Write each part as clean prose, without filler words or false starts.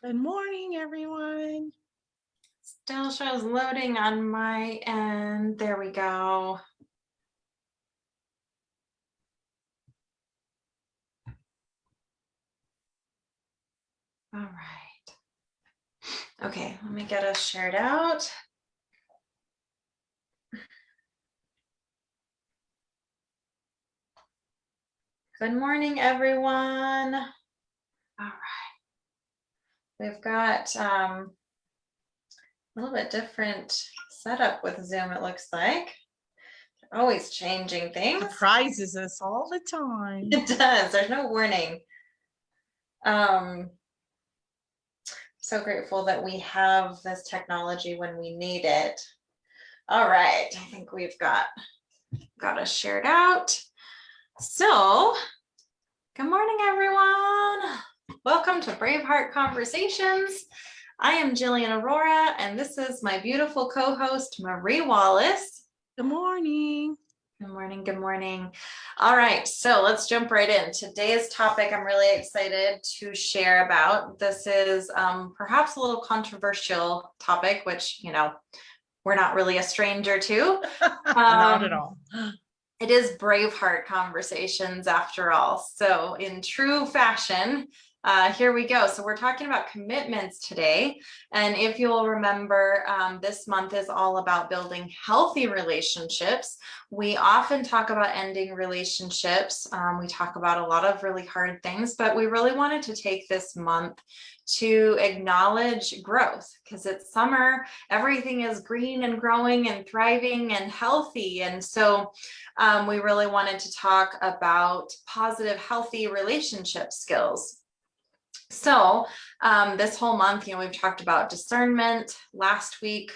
Good morning, everyone. Still shows loading on my end. There we go. All right. Okay, let me get us shared out. Good morning, everyone. All right. We've got a little bit different setup with Zoom, it looks like. They're always changing things. Surprises us all the time. It does. There's no warning. So grateful that we have this technology when we need it. All right, I think we've got us shared out. So, good morning, everyone. Welcome to Braveheart Conversations. I am Jillian Aurora, and this is my beautiful co-host, Marie Wallace. Good morning. Good morning. Good morning. All right, so let's jump right in. Today's topic I'm really excited to share about. This is perhaps a little controversial topic, which, we're not really a stranger to. Not at all. It is Braveheart Conversations after all. So in true fashion, here we go. So we're talking about commitments today. And if you'll remember, this month is all about building healthy relationships. We often talk about ending relationships. We talk about a lot of really hard things, but we really wanted to take this month to acknowledge growth because it's summer. Everything is green and growing and thriving and healthy. And so we really wanted to talk about positive, healthy relationship skills. So this whole month, we've talked about discernment. Last week,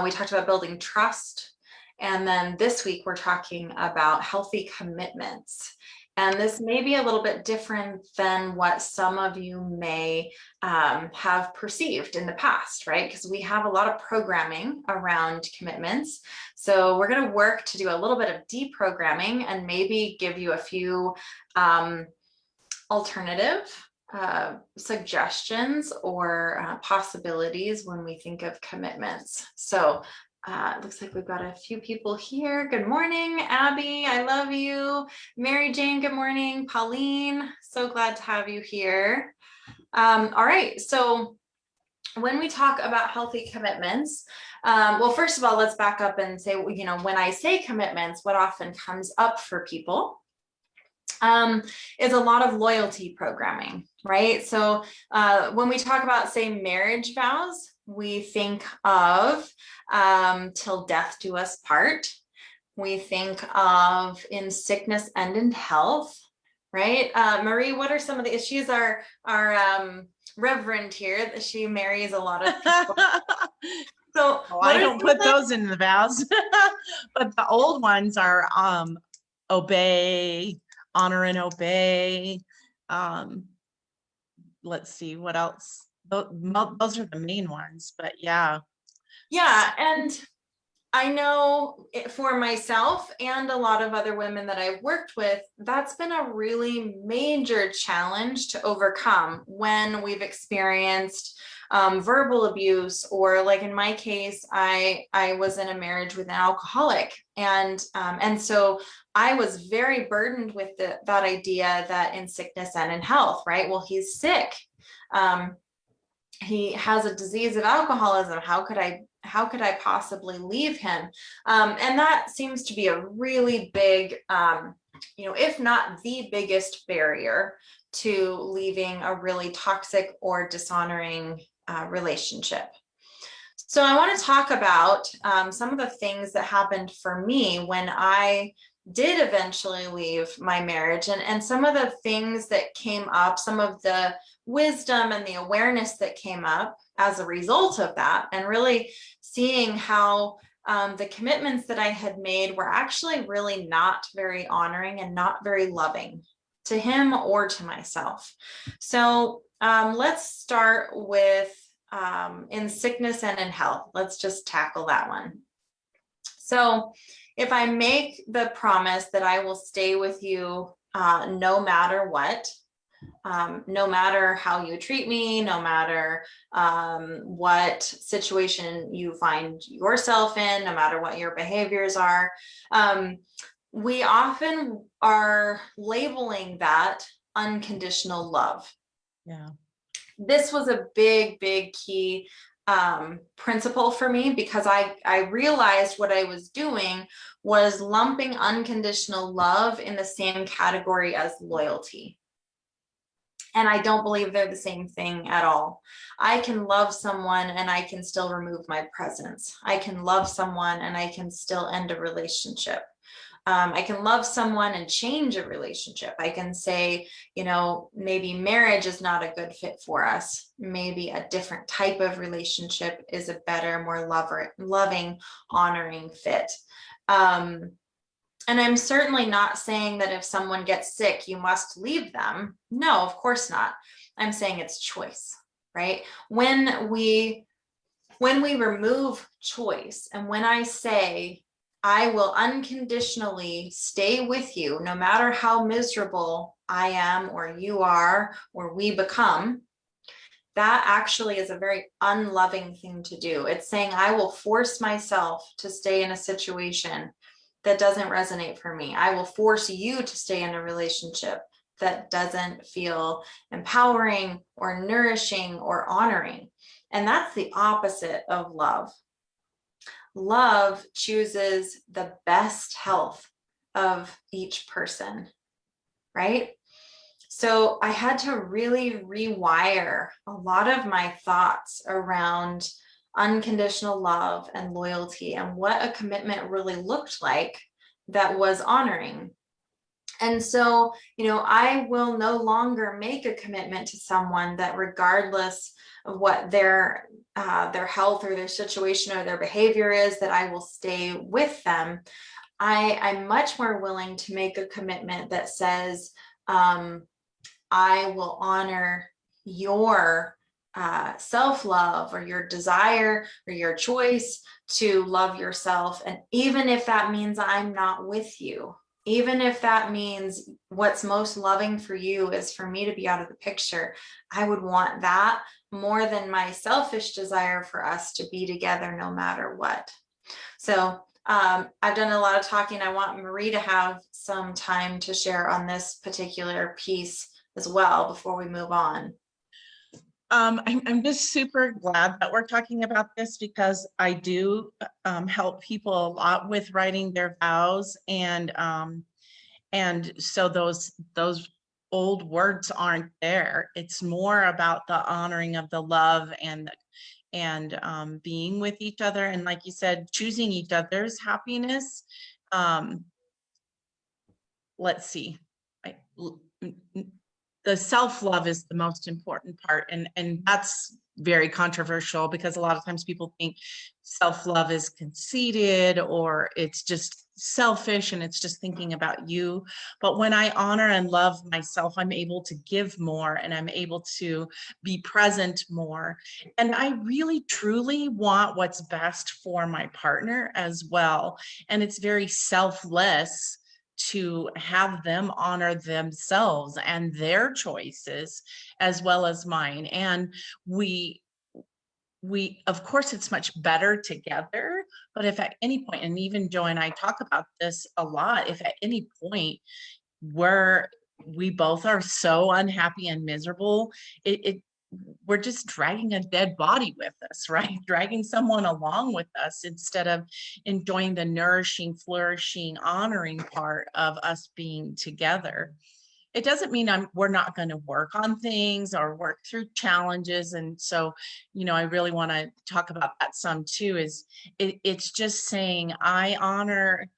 we talked about building trust. And then this week, we're talking about healthy commitments. And this may be a little bit different than what some of you may have perceived in the past, right? Because we have a lot of programming around commitments. So we're going to work to do a little bit of deprogramming and maybe give you a few alternative suggestions or possibilities when we think of commitments. So it looks like we've got a few people here. Good morning, Abby. I love you. Mary Jane, good morning. Pauline, so glad to have you here. All right, so when we talk about healthy commitments, well, first of all, let's back up and say, when I say commitments, what often comes up for people is a lot of loyalty programming, right? So when we talk about, say, marriage vows, we think of till death do us part. We think of in sickness and in health, right? Marie, what are some of the issues? Our reverend here, that she marries a lot of people. So I don't put those in the vows, but the old ones are obey, honor and obey. Let's see what else. Those are the main ones, but yeah. Yeah, and I know for myself and a lot of other women that I've worked with, that's been a really major challenge to overcome when we've experienced verbal abuse, or like in my case, I was in a marriage with an alcoholic, and so I was very burdened with that idea that in sickness and in health, right? Well, he's sick. He has a disease of alcoholism. How could I possibly leave him? And that seems to be a really big, if not the biggest barrier to leaving a really toxic or dishonoring relationship. So I want to talk about some of the things that happened for me when I did eventually leave my marriage, and some of the things that came up, some of the wisdom and the awareness that came up as a result of that, and really seeing how the commitments that I had made were actually really not very honoring and not very loving to him or to myself. So let's start with in sickness and in health. Let's just tackle that one. So if I make the promise that I will stay with you no matter what, No matter how you treat me, no matter what situation you find yourself in, no matter what your behaviors are. We often are labeling that unconditional love. Yeah. This was a big, big key principle for me, because I realized what I was doing was lumping unconditional love in the same category as loyalty. And I don't believe they're the same thing at all. I can love someone and I can still remove my presence. I can love someone and I can still end a relationship. I can love someone and change a relationship. I can say, maybe marriage is not a good fit for us. Maybe a different type of relationship is a better, more loving, honoring fit. And I'm certainly not saying that if someone gets sick, you must leave them. No, of course not. I'm saying it's choice, right? When we remove choice, and when I say, I will unconditionally stay with you, no matter how miserable I am, or you are, or we become, that actually is a very unloving thing to do. It's saying, I will force myself to stay in a situation that doesn't resonate for me. I will force you to stay in a relationship that doesn't feel empowering or nourishing or honoring. And that's the opposite of love. Love chooses the best health of each person, right? So I had to really rewire a lot of my thoughts around unconditional love and loyalty, and what a commitment really looked like that was honoring. And so, I will no longer make a commitment to someone that, regardless of what their health or their situation or their behavior is, that I will stay with them. I'm much more willing to make a commitment that says, I will honor your self-love, or your desire, or your choice to love yourself. And even if that means I'm not with you, even if that means what's most loving for you is for me to be out of the picture, I would want that more than my selfish desire for us to be together no matter what. So I've done a lot of talking. I want Marie to have some time to share on this particular piece as well before we move on. I'm just super glad that we're talking about this, because I do help people a lot with writing their vows, and so those old words aren't there. It's more about the honoring of the love and being with each other, and like you said, choosing each other's happiness. Let's see. The self-love is the most important part, and that's very controversial, because a lot of times people think self-love is conceited, or it's just selfish and it's just thinking about you. But when I honor and love myself, I'm able to give more, and I'm able to be present more, and I really truly want what's best for my partner as well. And it's very selfless to have them honor themselves and their choices as well as mine. And we of course, it's much better together, but if at any point, and even Joe and I talk about this a lot, if at any point we both are so unhappy and miserable, we're just dragging a dead body with us, right? Dragging someone along with us, instead of enjoying the nourishing, flourishing, honoring part of us being together. It doesn't mean we're not going to work on things or work through challenges. And so, I really want to talk about that some too, it's just saying, I honor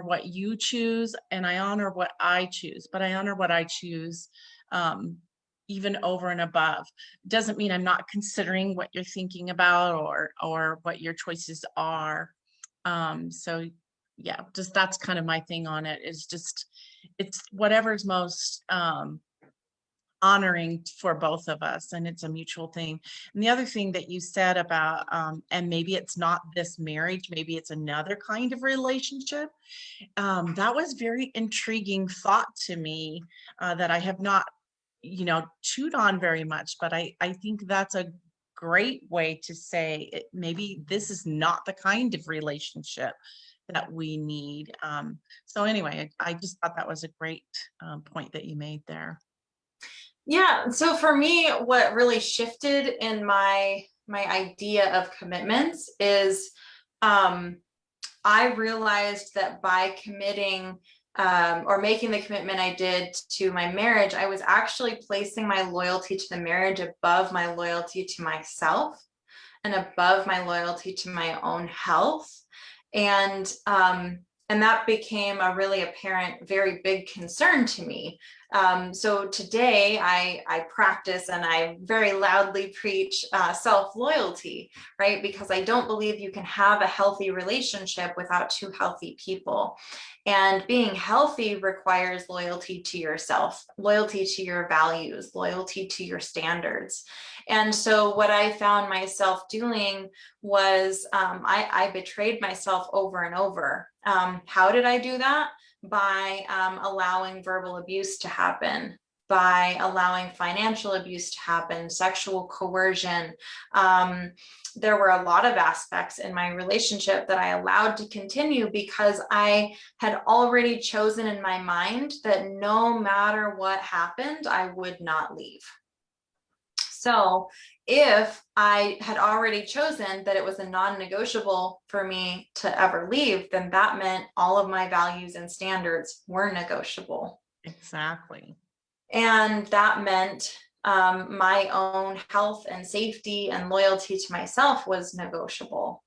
what you choose, and I honor what I choose, but I honor what I choose even over and above. Doesn't mean I'm not considering what you're thinking about, or what your choices are. So yeah, just that's kind of my thing on it, is just, it's whatever's most honoring for both of us, and it's a mutual thing. And the other thing that you said about, and maybe it's not this marriage, maybe it's another kind of relationship, that was very intriguing thought to me, that I have not chewed on very much, but I think that's a great way to say maybe this is not the kind of relationship that we need. So anyway, I just thought that was a great point that you made there. Yeah, so for me, what really shifted in my idea of commitments is I realized that by committing or making the commitment I did to my marriage, I was actually placing my loyalty to the marriage above my loyalty to myself and above my loyalty to my own health. And that became a really apparent, very big concern to me. So today I practice and I very loudly preach self-loyalty, right? Because I don't believe you can have a healthy relationship without two healthy people. And being healthy requires loyalty to yourself, loyalty to your values, loyalty to your standards. And so what I found myself doing was I betrayed myself over and over. How did I do that? By allowing verbal abuse to happen, by allowing financial abuse to happen, sexual coercion. There were a lot of aspects in my relationship that I allowed to continue because I had already chosen in my mind that no matter what happened, I would not leave. So if I had already chosen that it was a non-negotiable for me to ever leave, then that meant all of my values and standards were negotiable. Exactly. And that meant my own health and safety and loyalty to myself was negotiable.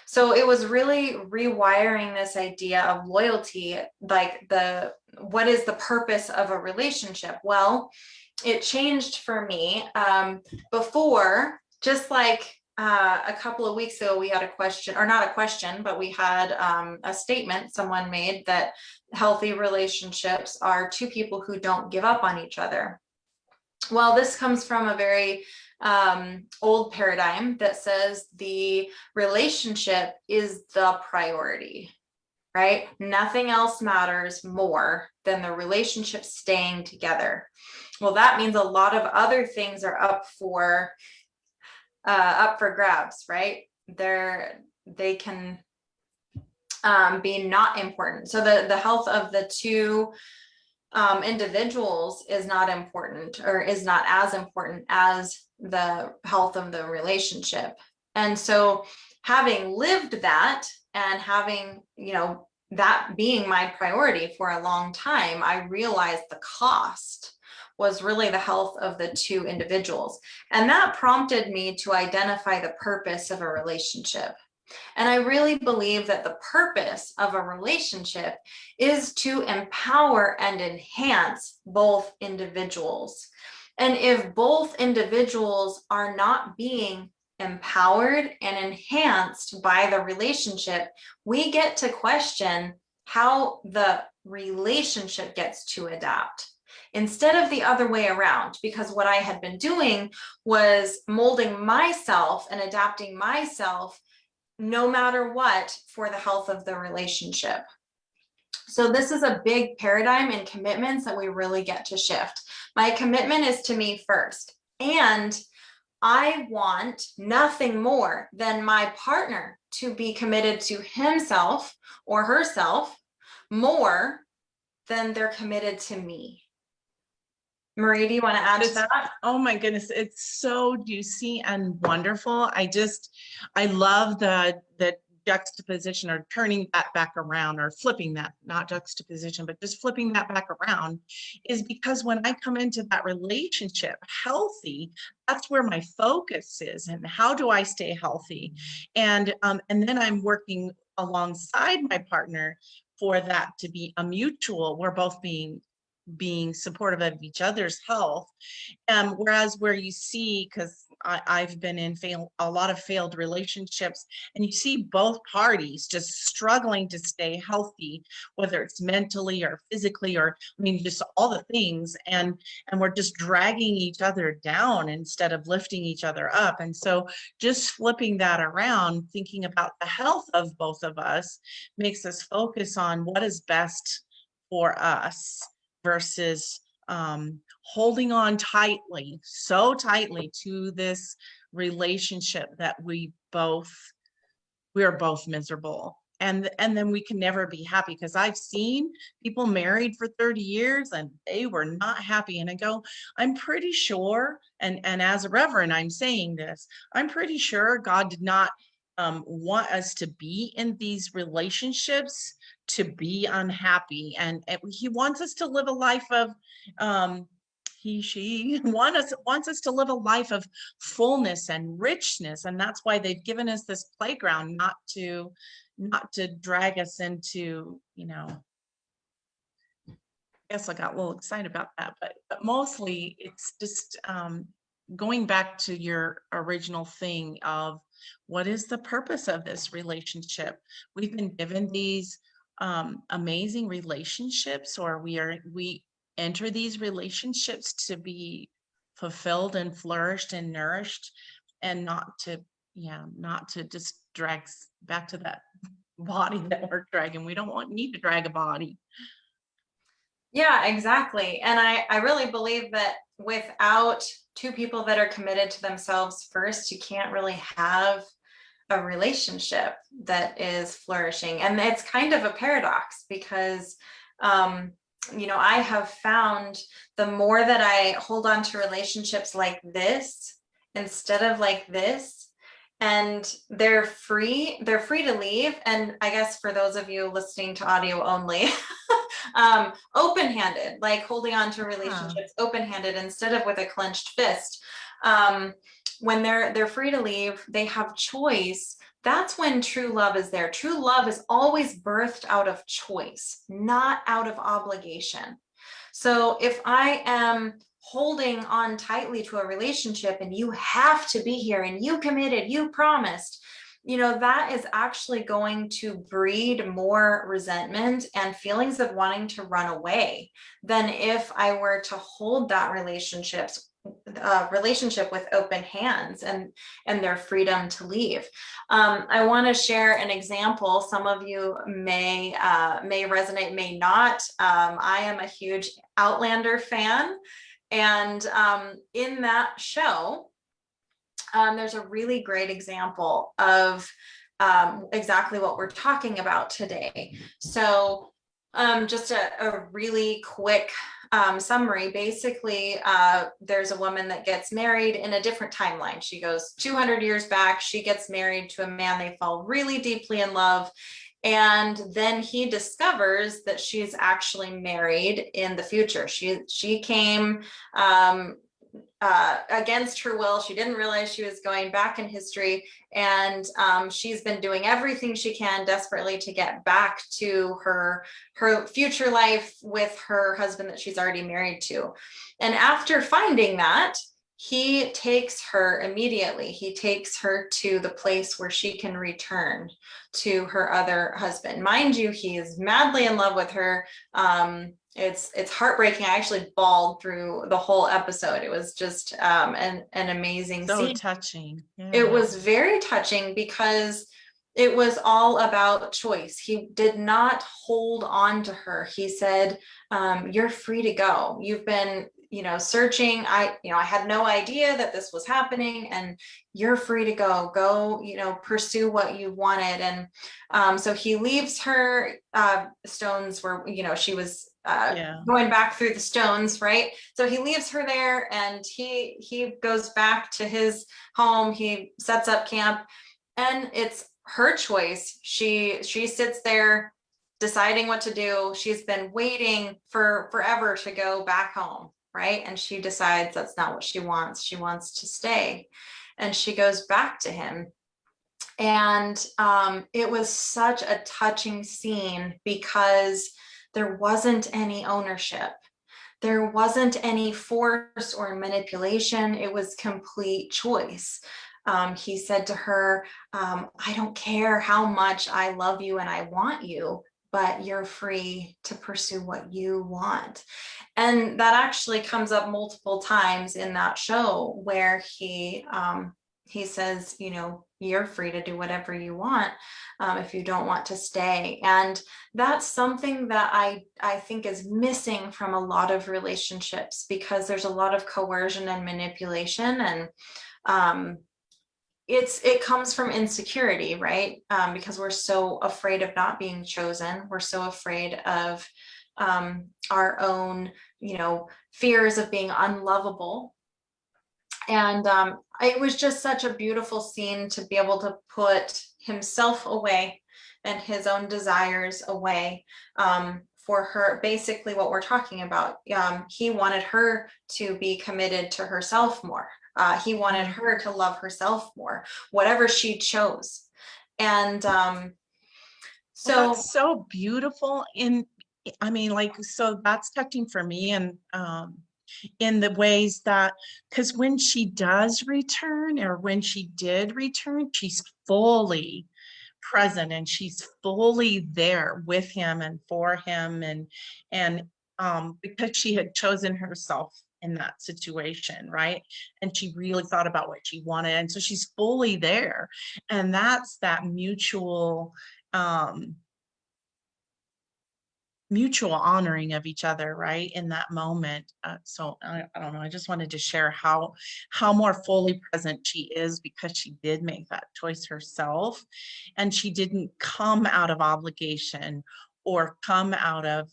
So it was really rewiring this idea of loyalty, like what is the purpose of a relationship? Well, it changed for me. Before, just like a couple of weeks ago, we had a question, or not a question, but we had a statement someone made that healthy relationships are two people who don't give up on each other. Well, this comes from a very old paradigm that says the relationship is the priority, right? Nothing else matters more than the relationship staying together. Well, that means a lot of other things are up for grabs, right? They can be not important. So the health of the two individuals is not important, or is not as important as the health of the relationship. And so having lived that and having, that being my priority for a long time, I realized the cost was really the health of the two individuals. And that prompted me to identify the purpose of a relationship. And I really believe that the purpose of a relationship is to empower and enhance both individuals. And if both individuals are not being empowered and enhanced by the relationship, we get to question how the relationship gets to adapt instead of the other way around. Because what I had been doing was molding myself and adapting myself no matter what for the health of the relationship. So this is a big paradigm in commitments that we really get to shift. My commitment is to me first, and I want nothing more than my partner to be committed to himself or herself more than they're committed to me. Marie, do you want to add to that? Oh my goodness, it's so juicy and wonderful. I love the juxtaposition, or turning that back around, or flipping that, not juxtaposition, but just flipping that back around, is because when I come into that relationship healthy, that's where my focus is. And how do I stay healthy? And then I'm working alongside my partner for that to be a mutual, we're both being supportive of each other's health. Whereas where you see, because I've been in a lot of failed relationships, and you see both parties just struggling to stay healthy, whether it's mentally or physically, or just all the things, and we're just dragging each other down instead of lifting each other up. And so just flipping that around, thinking about the health of both of us, makes us focus on what is best for us versus holding on tightly, so tightly to this relationship that we are both miserable. And then we can never be happy, because I've seen people married for 30 years and they were not happy. And I go, I'm pretty sure, and as a reverend, I'm saying this, I'm pretty sure God did not want us to be in these relationships to be unhappy. And he wants us to live a life of she wants us to live a life of fullness and richness. And that's why they've given us this playground, not to drag us into, I guess I got a little excited about that, but mostly it's just going back to your original thing of what is the purpose of this relationship. We've been given these amazing relationships, or we enter these relationships to be fulfilled and flourished and nourished, and not to just drag back to that body that we're dragging. We don't need to drag a body. Yeah, exactly. And I really believe that without two people that are committed to themselves first, you can't really have a relationship that is flourishing. And it's kind of a paradox, because I have found the more that I hold on to relationships like this instead of like this, and they're free to leave. And I guess for those of you listening to audio only, open-handed, like holding on to relationships open-handed instead of with a clenched fist. When they're free to leave, they have choice. That's when true love is there. True love is always birthed out of choice, not out of obligation. So if I am holding on tightly to a relationship and you have to be here and you committed, you promised, that is actually going to breed more resentment and feelings of wanting to run away than if I were to hold that relationship with open hands and their freedom to leave. I want to share an example. Some of you may resonate, may not. I am a huge Outlander fan, and in that show, there's a really great example of exactly what we're talking about today. So just a really quick summary. Basically, there's a woman that gets married in a different timeline. She goes 200 years back. She gets married to a man. They fall really deeply in love. And then he discovers that she's actually married in the future. She came against her will. She didn't realize she was going back in history, and she's been doing everything she can desperately to get back to her future life with her husband that she's already married to. And after finding that, he takes her immediately. He takes her to the place where she can return to her other husband. Mind you, he is madly in love with her. It's heartbreaking. I actually bawled through the whole episode. It was just an amazing So scene. touching. Yeah. It was very touching because it was all about choice. He did not hold on to her. He said, you're free to go. You've been searching. I had no idea that this was happening, and you're free to go, pursue what you wanted. And so he leaves her. Stones were, she was going back through the stones, right? So he leaves her there, and he goes back to his home. He sets up camp, and it's her choice. She sits there deciding what to do. She's been waiting for forever to go back home, right? And she decides that's not what she wants. She wants to stay, and she goes back to him. And it was such a touching scene because there wasn't any ownership. There wasn't any force or manipulation. It was complete choice. He said to her, I don't care how much I love you and I want you, but you're free to pursue what you want. And that actually comes up multiple times in that show, where he he says, you know, you're free to do whatever you want, if you don't want to stay. And that's something that I think is missing from a lot of relationships, because there's a lot of coercion and manipulation, and um, it comes from insecurity, right? Because we're so afraid of not being chosen. We're so afraid of our own, you know, fears of being unlovable. And it was just such a beautiful scene to be able to put himself away and his own desires away, for her. Basically what we're talking about, he wanted her to be committed to herself more. He wanted her to love herself more, whatever she chose. And so Well, that's so beautiful. I mean, like, so that's touching for me. And in the ways that, because when she does return, or when she did return, she's fully present and she's fully there with him and for him, and because she had chosen herself in that situation, right? And she really thought about what she wanted, and so she's fully there. And that's that um mutual honoring of each other, right, in that moment. So I don't know, I just wanted to share how more fully present she is, because she did make that choice herself, and she didn't come out of obligation or come out of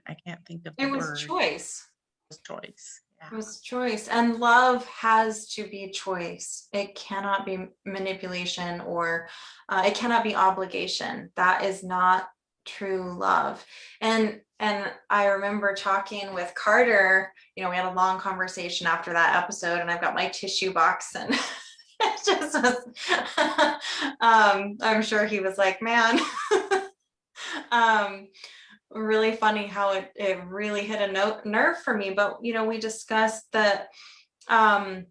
I can't think of the it was word. choice. Choice. Yeah. It was choice, and love has to be choice. It cannot be manipulation, or it cannot be obligation. That is not true love. And I remember talking with Carter, you know, we had a long conversation after that episode, and I've got my tissue box, and it just was I'm sure he was like, man. um really funny how it really hit a nerve for me. But you know, we discussed that um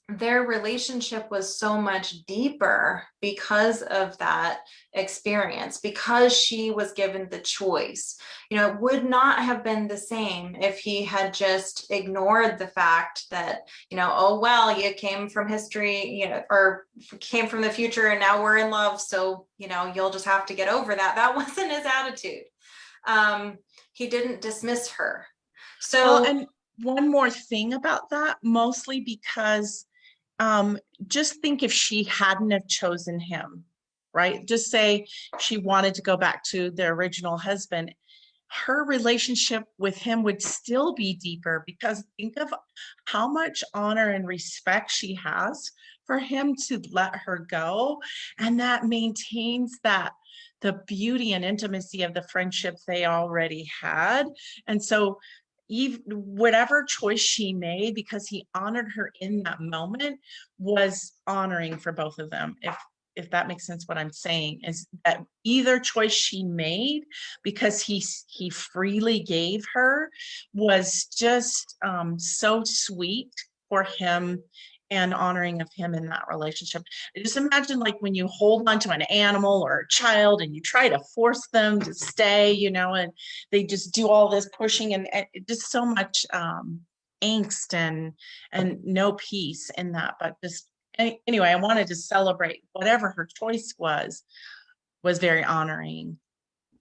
their relationship was so much deeper because of that experience, because she was given the choice. You know, it would not have been the same if he had just ignored the fact that, you know, oh well, you came from history, you know, or came from the future, and now we're in love, so you know, you'll just have to get over that. That wasn't his attitude. He didn't dismiss her. Well, So and one more thing about that, mostly because just think if she hadn't have chosen him, right? Just say she wanted to go back to their original husband, her relationship with him would still be deeper, because think of how much honor and respect she has for him to let her go. And that maintains that the beauty and intimacy of the friendship they already had. And so even whatever choice she made, because he honored her in that moment, was honoring for both of them. If that makes sense, what I'm saying is that either choice she made, because he freely gave her, was just so sweet for him, and honoring of him in that relationship. Just imagine, like, when you hold on to an animal or a child and you try to force them to stay, you know, and they just do all this pushing, and just so much angst and no peace in that. But just anyway, I wanted to celebrate whatever her choice was very honoring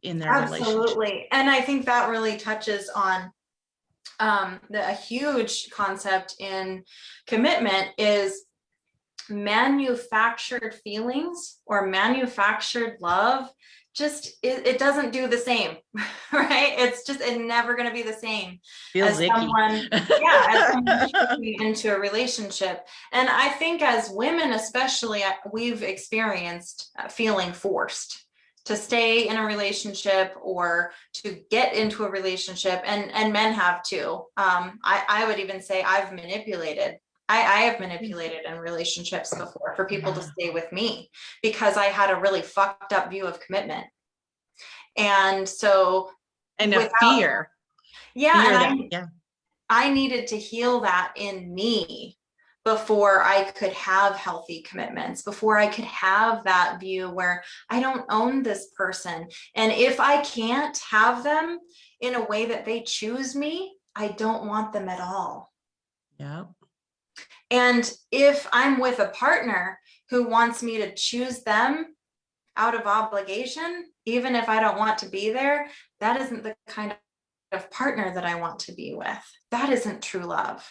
in their relationship. absolutely. And I think that really touches on a huge concept in commitment is manufactured feelings or manufactured love. Just it doesn't do the same. Right? It's just never going to be the same Feels as icky. someone, yeah, as someone into a relationship. And I think as women especially, we've experienced feeling forced to stay in a relationship or to get into a relationship, and men have too. I would even say I've manipulated. I have manipulated in relationships before for people to stay with me because I had a really fucked up view of commitment. And so And a without, yeah, fear and that, yeah. I needed to heal that in me before I could have healthy commitments, before I could have that view where I don't own this person. And if I can't have them in a way that they choose me, I don't want them at all. Yeah. And if I'm with a partner who wants me to choose them out of obligation, even if I don't want to be there, that isn't the kind of partner that I want to be with. That isn't true love.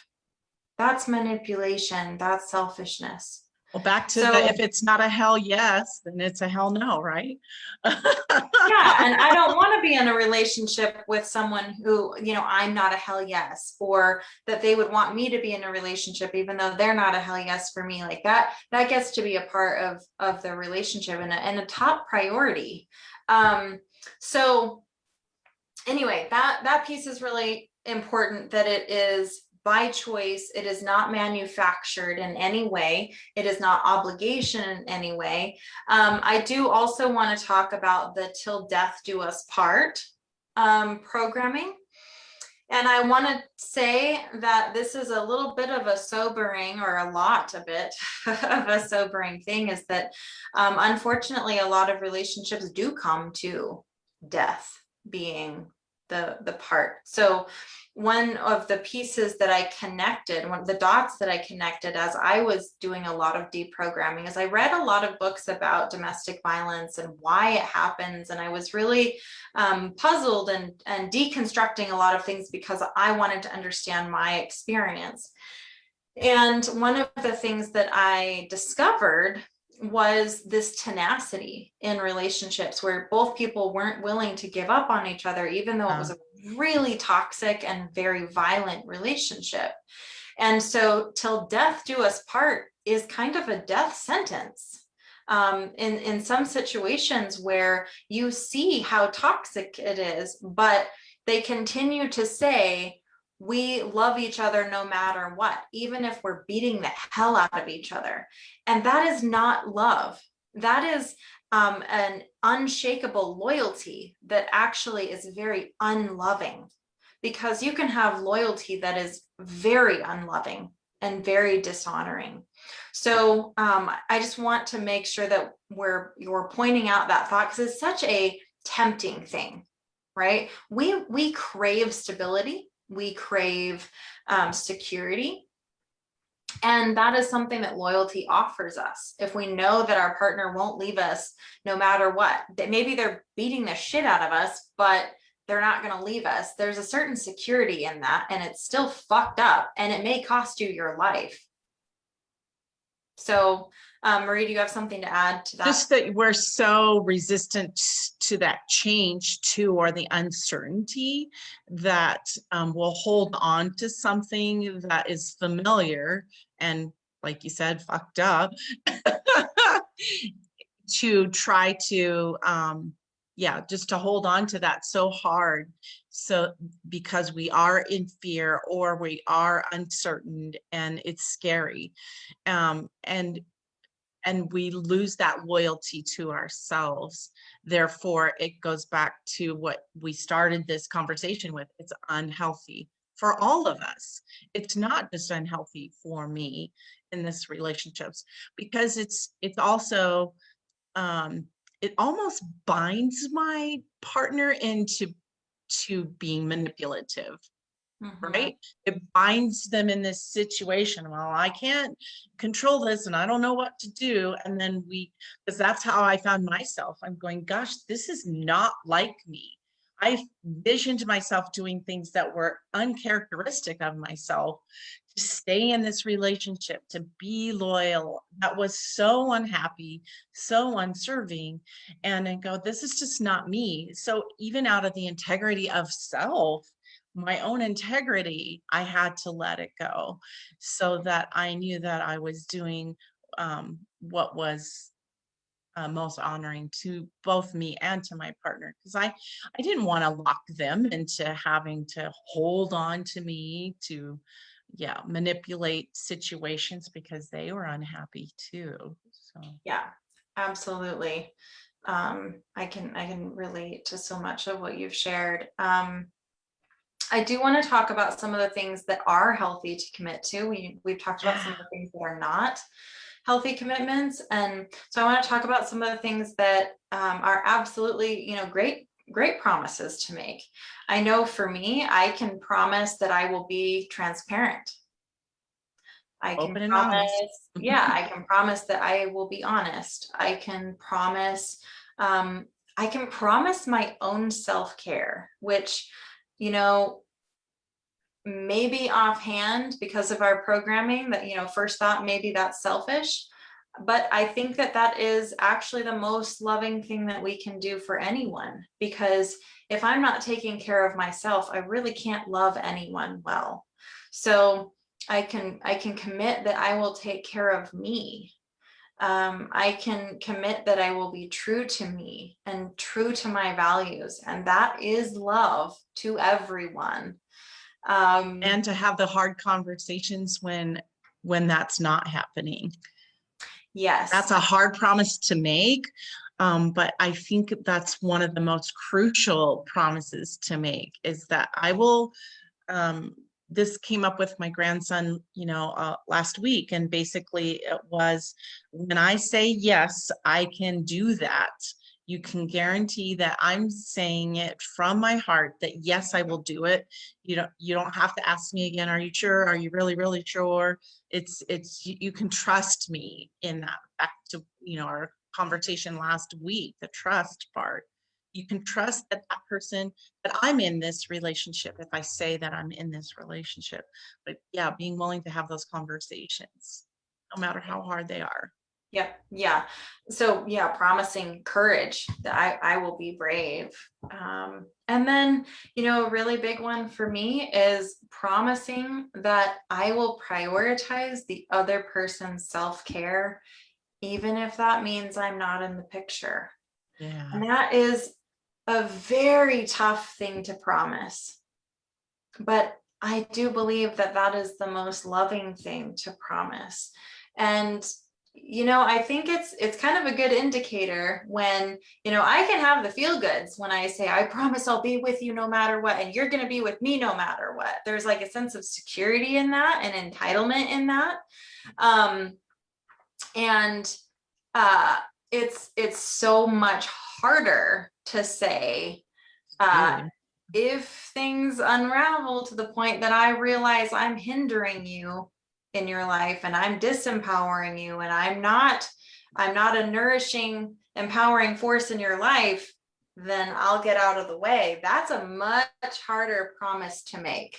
That's manipulation. That's selfishness. Well, back to the, So if it's not a hell yes, then it's a hell no, right? yeah, and I don't want to be in a relationship with someone who, I'm not a hell yes, or that they would want me to be in a relationship even though they're not a hell yes for me. Like that gets to be a part of the relationship and a top priority. So anyway, that piece is really important, that it is by choice. It is not manufactured in any way. It is not obligation in any way. I do also want to talk about the Till Death Do Us Part programming. And I want to say that this is a little bit of a sobering, or a lot of it of a sobering thing, is that unfortunately a lot of relationships do come to death being the part. So one of the pieces that I connected, one of the dots that I connected as I was doing a lot of deprogramming, is I read a lot of books about domestic violence and why it happens. And I was really puzzled and deconstructing a lot of things because I wanted to understand my experience. And one of the things that I discovered was this tenacity in relationships where both people weren't willing to give up on each other, even though it was a really toxic and very violent relationship. And so Till Death Do Us Part is kind of a death sentence. In some situations where you see how toxic it is, but they continue to say, we love each other no matter what, even if we're beating the hell out of each other. And that is not love. That is an unshakable loyalty that actually is very unloving, because you can have loyalty that is very unloving and very dishonoring. So I just want to make sure that you're pointing out that thought, because it's such a tempting thing, right? We crave stability. We crave security. And that is something that loyalty offers us. If we know that our partner won't leave us no matter what, that maybe they're beating the shit out of us, but they're not going to leave us. There's a certain security in that, and it's still fucked up, and it may cost you your life. So Marie, do you have something to add to that? Just that we're so resistant to that change too, or the uncertainty, that we'll hold on to something that is familiar and, like you said, fucked up to try to just to hold on to that so hard. So because we are in fear or we are uncertain and it's scary, and we lose that loyalty to ourselves. Therefore, it goes back to what we started this conversation with. It's unhealthy for all of us. It's not just unhealthy for me in this relationships, because it's also it almost binds my partner into being manipulative. Right? It binds them in this situation. Well, I can't control this and I don't know what to do. And then because that's how I found myself. I'm going, gosh, this is not like me. I visioned myself doing things that were uncharacteristic of myself to stay in this relationship, to be loyal. That was so unhappy, so unserving. And I go, this is just not me. So even out of the integrity of self, my own integrity, I had to let it go, so that I knew that I was doing what was most honoring to both me and to my partner, because I didn't want to lock them into having to hold on to me to manipulate situations, because they were unhappy too. So yeah, absolutely. I can relate to so much of what you've shared. I do want to talk about some of the things that are healthy to commit to. We've talked about some of the things that are not healthy commitments. And so I want to talk about some of the things that are absolutely, great great promises to make. I know for me, I can promise that I will be transparent. I can Open and honest. promise, yeah, I can promise that I will be honest. I can promise, I can promise my own self-care, which, you know, maybe offhand because of our programming that, you know, first thought, maybe that's selfish. But I think that that is actually the most loving thing that we can do for anyone, because if I'm not taking care of myself, I really can't love anyone well. So I can commit that I will take care of me. I can commit that I will be true to me and true to my values, and that is love to everyone. And to have the hard conversations when that's not happening. Yes. That's a hard promise to make, but I think that's one of the most crucial promises to make, is that I will, this came up with my grandson, last week, and basically it was, when I say yes, I can do that. You can guarantee that I'm saying it from my heart, that yes, I will do it. You don't have to ask me again, are you sure? Are you really, really sure? You can trust me in that. Back to, our conversation last week, the trust part. You can trust that person, that I'm in this relationship if I say that I'm in this relationship. But yeah, being willing to have those conversations, no matter how hard they are. Yeah, yeah. So yeah, promising courage that I will be brave. And then, a really big one for me is promising that I will prioritize the other person's self-care, even if that means I'm not in the picture. Yeah. And that is a very tough thing to promise. But I do believe that that is the most loving thing to promise. And I think it's kind of a good indicator when, I can have the feel goods when I say, I promise I'll be with you no matter what, and you're going to be with me no matter what. There's like a sense of security in that and entitlement in that. And it's so much harder to say, if things unravel to the point that I realize I'm hindering you in your life and I'm disempowering you and I'm not a nourishing, empowering force in your life, then I'll get out of the way. That's a much harder promise to make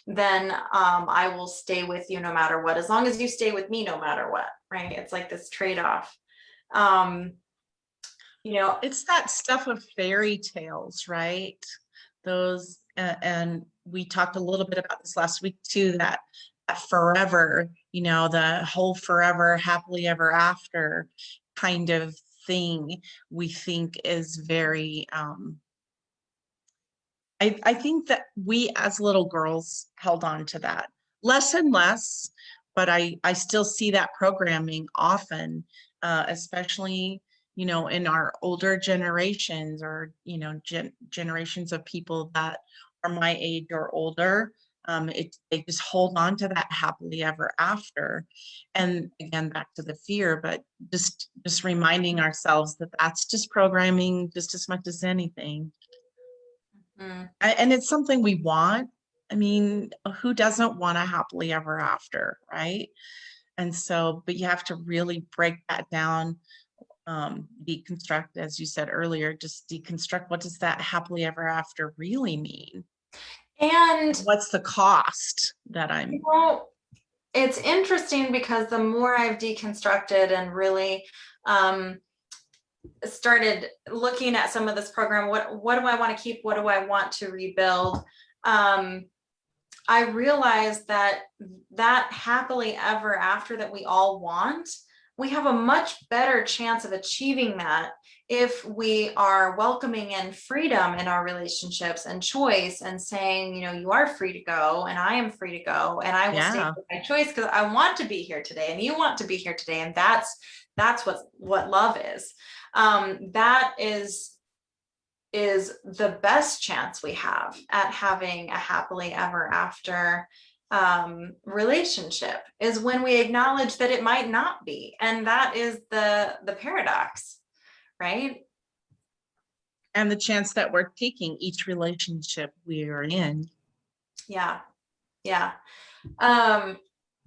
than I will stay with you no matter what, as long as you stay with me no matter what, right? It's like this trade-off. It's that stuff of fairy tales, right? Those, and we talked a little bit about this last week too, that forever, the whole forever, happily ever after kind of thing, we think is very, I think that we as little girls held on to that less and less, but I still see that programming often, especially, in our older generations, or, generations of people that are my age or older. They just hold on to that happily ever after. And again, back to the fear, but just reminding ourselves that that's just programming just as much as anything. And it's something we want. I mean, who doesn't want a happily ever after, right? And so, but you have to really break that down, deconstruct, as you said earlier, just deconstruct, what does that happily ever after really mean? And what's the cost that I'm it's interesting because the more I've deconstructed and really started looking at some of this program, what do I want to keep? What do I want to rebuild? I realized that happily ever after that we all want, we have a much better chance of achieving that if we are welcoming in freedom in our relationships and choice, and saying, you are free to go and I am free to go, and I will stay with my choice because I want to be here today and you want to be here today. And that's what love is. That is the best chance we have at having a happily ever after relationship, is when we acknowledge that it might not be. And that is the paradox, right? And the chance that we're taking each relationship we are in. Yeah. Yeah.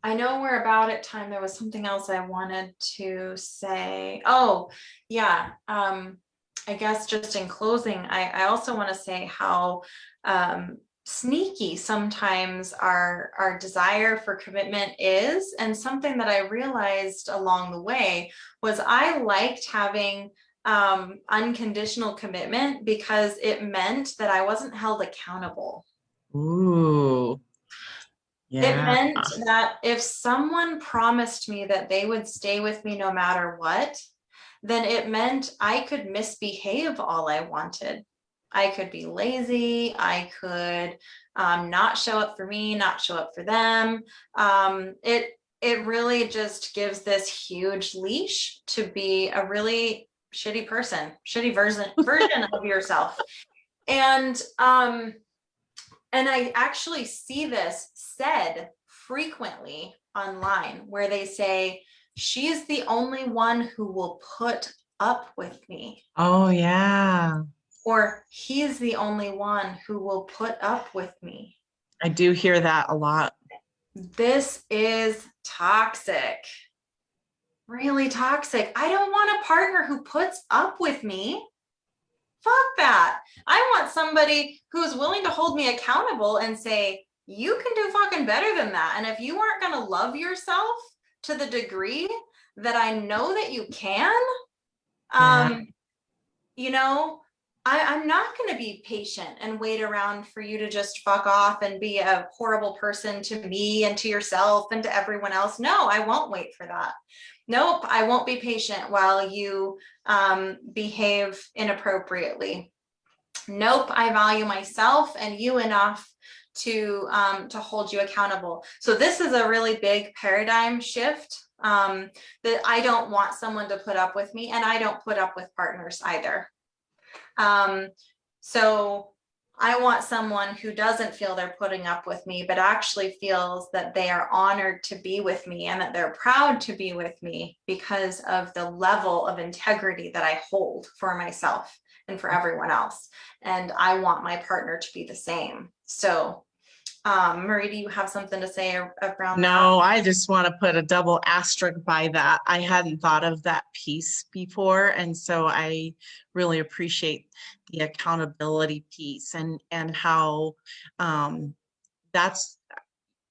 I know we're about at time. There was something else I wanted to say. Oh, yeah. I guess just in closing, I also want to say how sneaky sometimes our desire for commitment is. And something that I realized along the way was I liked having unconditional commitment because it meant that I wasn't held accountable. Ooh, It yeah. meant that if someone promised me that they would stay with me no matter what, then it meant I could misbehave all I wanted. I could be lazy. I could not show up for me, not show up for them. It really just gives this huge leash to be a really shitty person, shitty version of yourself. And I actually see this said frequently online where they say, she's the only one who will put up with me. Oh, yeah. Or he's the only one who will put up with me. I do hear that a lot. This is toxic. Really toxic. I don't want a partner who puts up with me. Fuck that. I want somebody who's willing to hold me accountable and say, you can do fucking better than that. And if you aren't going to love yourself to the degree that I know that you can, you know, I'm not going to be patient and wait around for you to just fuck off and be a horrible person to me and to yourself and to everyone else. No, I won't wait for that. Nope, I won't be patient while you behave inappropriately. Nope, I value myself and you enough to hold you accountable. So this is a really big paradigm shift that I don't want someone to put up with me, and I don't put up with partners either. So I want someone who doesn't feel they're putting up with me, but actually feels that they are honored to be with me and that they're proud to be with me because of the level of integrity that I hold for myself and for everyone else. And I want my partner to be the same. So Marie, do you have something to say around No, that? I just want to put a double asterisk by that. I hadn't thought of that piece before. And so I really appreciate the accountability piece and how that's,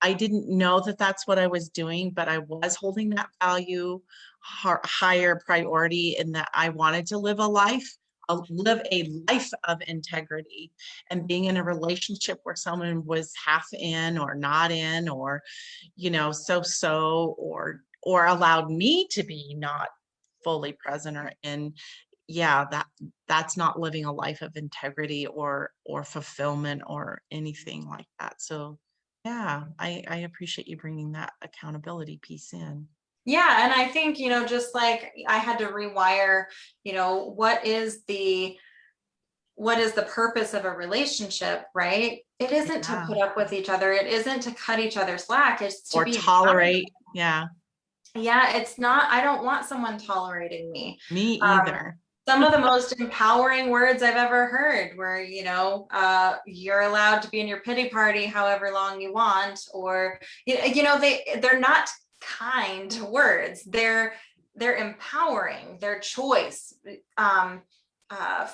I didn't know that that's what I was doing, but I was holding that value higher priority in that I wanted to live a life of integrity, and being in a relationship where someone was half in or not in, or, so, or allowed me to be not fully present or in. Yeah, that's not living a life of integrity or fulfillment or anything like that. So yeah, I appreciate you bringing that accountability piece in. Yeah, and I think, just like I had to rewire, what is the purpose of a relationship, right? It isn't to Yeah. put up with each other. It isn't to cut each other slack. It's to Or be tolerate. Yeah, yeah, it's not, I don't want someone tolerating me. me Um, either. some of the most empowering words I've ever heard where, you're allowed to be in your pity party however long you want, or, they're not kind words. They're empowering, their choice,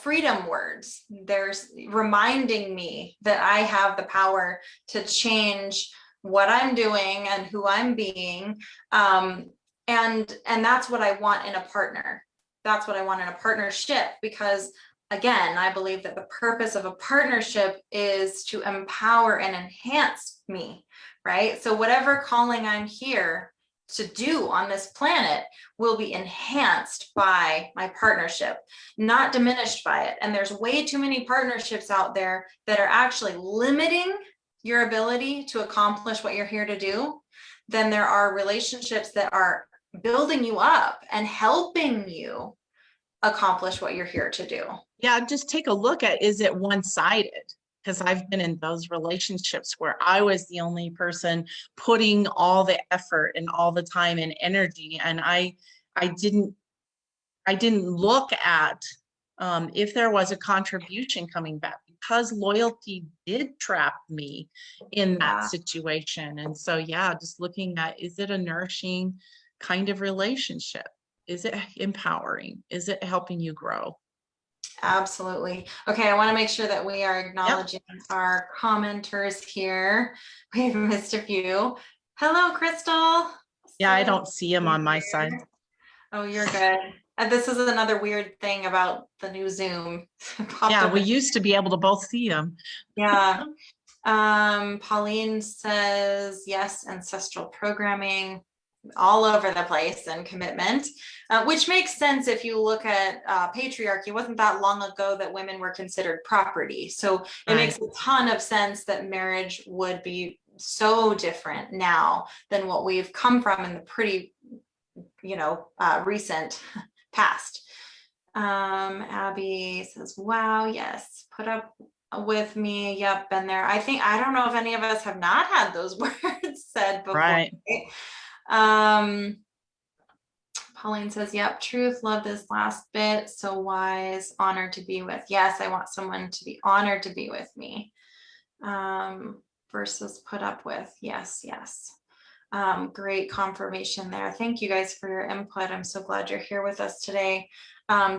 freedom words. There's reminding me that I have the power to change what I'm doing and who I'm being. And that's what I want in a partner. That's what I want in a partnership, because again, I believe that the purpose of a partnership is to empower and enhance me, right? So whatever calling I'm here to do on this planet will be enhanced by my partnership, not diminished by it. And there's way too many partnerships out there that are actually limiting your ability to accomplish what you're here to do. Then there are relationships that are building you up and helping you accomplish what you're here to do. Yeah, just take a look at, is it one-sided? Because I've been in those relationships where I was the only person putting all the effort and all the time and energy, and I didn't look at if there was a contribution coming back, because loyalty did trap me in that Yeah. situation. And so, yeah, just looking at, is it a nourishing kind of relationship? Is it empowering? Is it helping you grow? Absolutely. Okay, I want to make sure that we are Yep. acknowledging our commenters here. We've missed a few. Hello, Crystal. Yeah, I So don't see them on my side. here. Oh, you're good. And this is another weird thing about the new Zoom. Popped Yeah, up we in- used to be able to both see them. Yeah. Pauline says yes, ancestral programming all over the place and commitment, which makes sense if you look at patriarchy. It wasn't that long ago that women were considered property. So it Right. makes a ton of sense that marriage would be so different now than what we've come from in the pretty, recent past. Abby says, wow, yes, put up with me. Yep, been there. I don't know if any of us have not had those words said before. Right. Pauline says, yep, truth, love this last bit. So wise, honored to be with. Yes, I want someone to be honored to be with me. Versus put up with. Yes, yes. Great confirmation there. Thank you guys for your input. I'm so glad you're here with us today.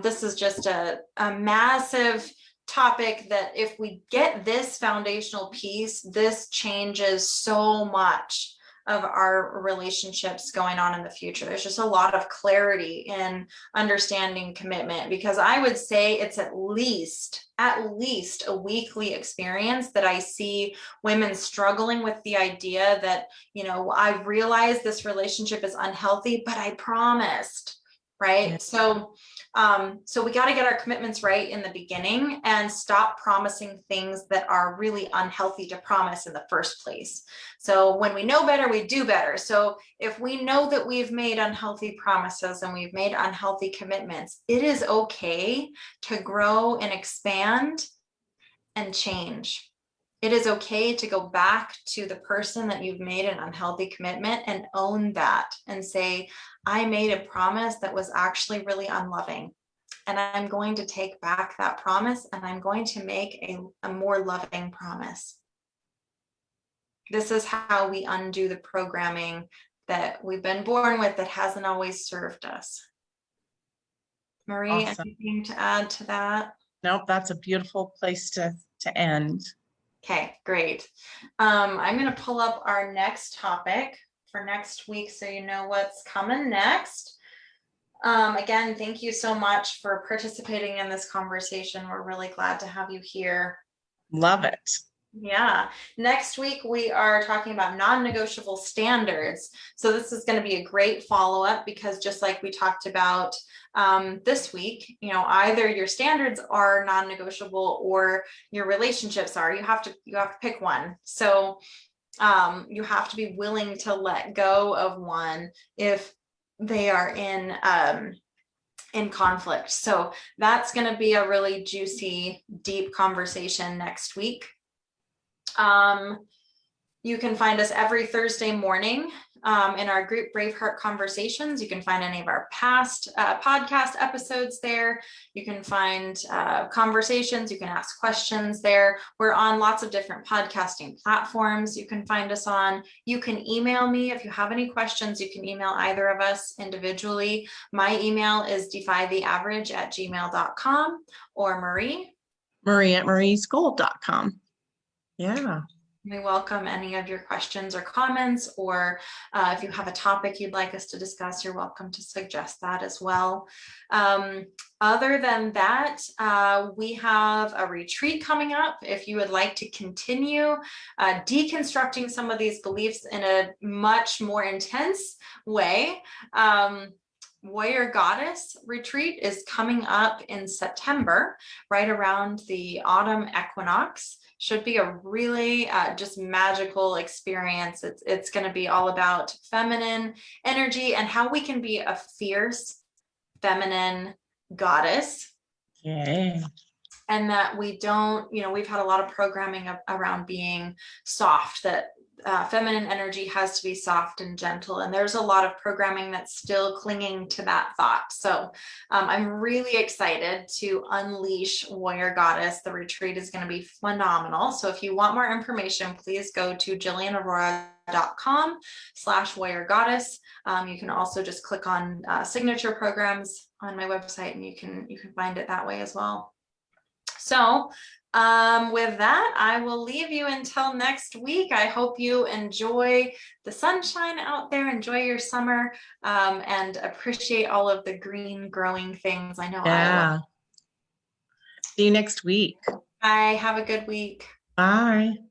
This is just a massive topic that if we get this foundational piece, this changes so much of our relationships going on in the future. There's just a lot of clarity in understanding commitment, because I would say it's at least a weekly experience that I see women struggling with the idea that, I realize this relationship is unhealthy, but I promised, right? Yeah. So we got to get our commitments right in the beginning and stop promising things that are really unhealthy to promise in the first place. So when we know better, we do better. So if we know that we've made unhealthy promises and we've made unhealthy commitments, it is okay to grow and expand and change. It is okay to go back to the person that you've made an unhealthy commitment and own that and say, I made a promise that was actually really unloving. And I'm going to take back that promise and I'm going to make a more loving promise. This is how we undo the programming that we've been born with that hasn't always served us. Marie, Awesome. anything to add to that? Nope, that's a beautiful place to end. Okay, great. I'm going to pull up our next topic for next week so you know what's coming next. Again, thank you so much for participating in this conversation. We're really glad to have you here. Love it. Yeah. Next week, we are talking about non-negotiable standards. So this is going to be a great follow-up, because just like we talked about this week, either your standards are non-negotiable or your relationships are. You have to pick one. So you have to be willing to let go of one if they are in conflict. So that's going to be a really juicy, deep conversation next week. You can find us every Thursday morning in our group Braveheart Conversations. You can find any of our past podcast episodes there. You can find conversations. You can ask questions there. We're on lots of different podcasting platforms you can find us on. You can email me if you have any questions. You can email either of us individually. My email is defytheaverage@gmail.com, or Marie@marieschool.com. Yeah. We welcome any of your questions or comments, or if you have a topic you'd like us to discuss, you're welcome to suggest that as well. Other than that, we have a retreat coming up. If you would like to continue deconstructing some of these beliefs in a much more intense way, Warrior Goddess retreat is coming up in September, right around the autumn equinox. Should be a really just magical experience. It's going to be all about feminine energy and how we can be a fierce feminine goddess. Yay. And that we don't, we've had a lot of programming around being soft, that feminine energy has to be soft and gentle. And there's a lot of programming that's still clinging to that thought. So I'm really excited to unleash Warrior Goddess. The retreat is going to be phenomenal. So if you want more information, please go to jillianaurora.com/Warrior Goddess. You can also just click on signature programs on my website, and you can find it that way as well. So with that, I will leave you until next week. I hope you enjoy the sunshine out there, enjoy your summer, and appreciate all of the green growing things. I know I will. See you next week. Bye. Have a good week. Bye.